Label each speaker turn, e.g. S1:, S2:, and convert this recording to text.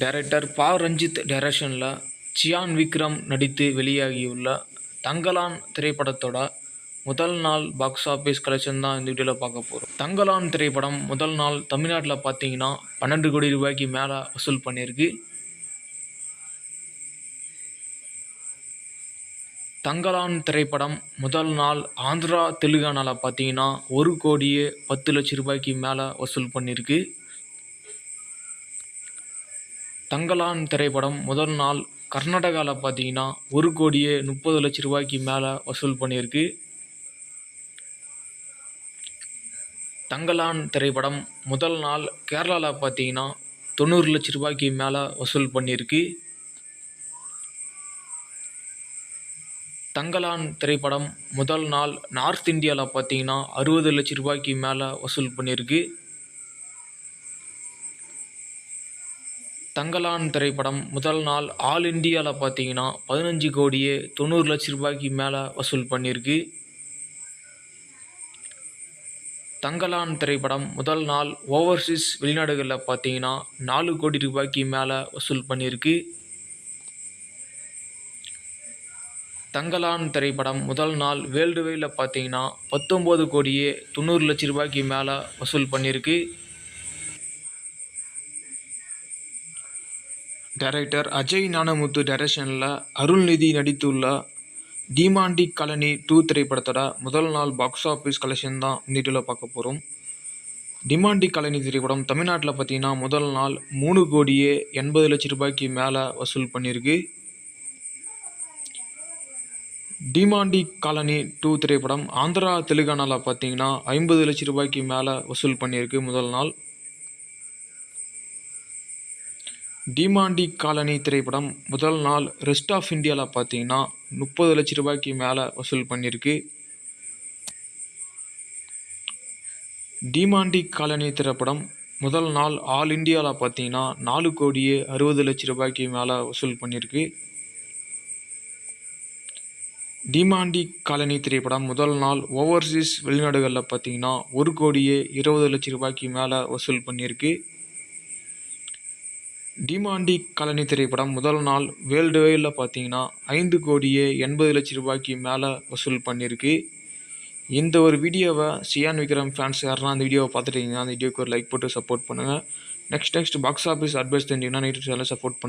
S1: Director பா. ரஞ்சித் டைரக்ஷனில் சியான் விக்ரம் நடித்து வெளியாகியுள்ள தங்கலான் திரைப்படத்தோட முதல் நாள் பாக்ஸ் ஆஃபீஸ் கலெக்ஷன் தான் இந்த வீடியோவில் பார்க்க போகிறோம். தங்கலான் திரைப்படம் முதல் நாள் தமிழ்நாட்டில் பார்த்தீங்கன்னா 12 கோடி ரூபாய்க்கு மேலே வசூல் பண்ணியிருக்கு. தங்கலான் திரைப்படம் முதல் நாள் ஆந்திரா தெலுங்கானாவில் பார்த்தீங்கன்னா 1 கோடியே 10 லட்சம் ரூபாய்க்கு மேலே வசூல் பண்ணியிருக்கு. தங்கலான் திரைப்படம் முதல் நாள் கர்நாடகாவில் பார்த்தீங்கன்னா 1 கோடியே 30 லட்சம் ரூபாய்க்கு மேலே வசூல் பண்ணியிருக்கு. தங்கலான் திரைப்படம் முதல் நாள் கேரளாவில் பார்த்தீங்கன்னா 90 லட்சம் ரூபாய்க்கு மேலே வசூல் பண்ணியிருக்கு. தங்கலான் திரைப்படம் முதல் நாள் நார்த் இந்தியாவில் பார்த்தீங்கன்னா 60 லட்சம் ரூபாய்க்கு மேலே வசூல் பண்ணியிருக்கு. தங்கலான் திரைப்படம் முதல் நாள் ஆல் இண்டியாவில் பார்த்தீங்கன்னா 15 கோடியே 90 லட்சம் ரூபாய்க்கு மேலே வசூல் பண்ணியிருக்கு. தங்கலான் திரைப்படம் முதல் நாள் ஓவர்சீஸ் வெளிநாடுகளில் பார்த்தீங்கன்னா 4 கோடி ரூபாய்க்கு மேலே வசூல் பண்ணியிருக்கு. தங்கலான் திரைப்படம் முதல் நாள் வேர்ல்டு வைடில் பார்த்தீங்கன்னா 19 கோடியே 90 லட்சம் ரூபாய்க்கு மேலே வசூல் பண்ணியிருக்கு. டைரக்டர் அஜய் ஞானமுத்து டைரக்ஷனில் அருள்நிதி நடித்துள்ள டிமாண்டி காலனி 2 திரைப்படத்தோட முதல் நாள் பாக்ஸ் ஆஃபீஸ் கலெக்ஷன் தான் இந்த வீடியோவில் பார்க்க போகிறோம். டிமாண்டி காலனி திரைப்படம் தமிழ்நாட்டில் பார்த்தீங்கன்னா முதல் நாள் 3 கோடியே 80 லட்சம் ரூபாய்க்கு மேலே வசூல் பண்ணியிருக்கு. டிமாண்டி காலனி 2 திரைப்படம் ஆந்திரா தெலுங்கானாவில் பார்த்தீங்கன்னா 50 லட்சம் ரூபாய்க்கு மேலே வசூல் பண்ணியிருக்கு முதல் நாள். டிமாண்டி காலனி திரைப்படம் முதல் நாள் ரெஸ்ட் ஆஃப் இந்தியாவில் பார்த்தீங்கன்னா 30 லட்சம் ரூபாய்க்கு மேலே வசூல் பண்ணியிருக்கு. டிமாண்டி காலனி திரைப்படம் முதல் நாள் ஆல் இண்டியாவில் பார்த்தீங்கன்னா 4 கோடியே 60 லட்சம் ரூபாய்க்கு மேலே வசூல் பண்ணியிருக்கு. டிமாண்டி காலனி திரைப்படம் முதல் நாள் ஓவர்சீஸ் வெளிநாடுகளில் பார்த்தீங்கன்னா 1 கோடியே 20 லட்சம் ரூபாய்க்கு மேலே வசூல் பண்ணியிருக்கு. டிமாண்டி காலனி திரைப்படம் முதல் நாள் வேர்ல்டு வைடில் பார்த்தீங்கன்னா 5 கோடியே 80 லட்சம் ரூபாய்க்கு மேலே வசூல் பண்ணியிருக்கு. இந்த ஒரு வீடியோவை சியான் விக்ரம் ஃபேன்ஸ் யாருன்னா அந்த வீடியோவை பார்த்துட்டீங்கன்னா அந்த வீடியோக்கு ஒரு லைக் போட்டு சப்போர்ட் பண்ணுங்கள். நெக்ஸ்ட் பாக்ஸ் ஆஃபீஸ் அட்வைஸ் தெரிஞ்சிங்கன்னா நைட்டு சேனலை சப்போர்ட் பண்ணுங்கள்.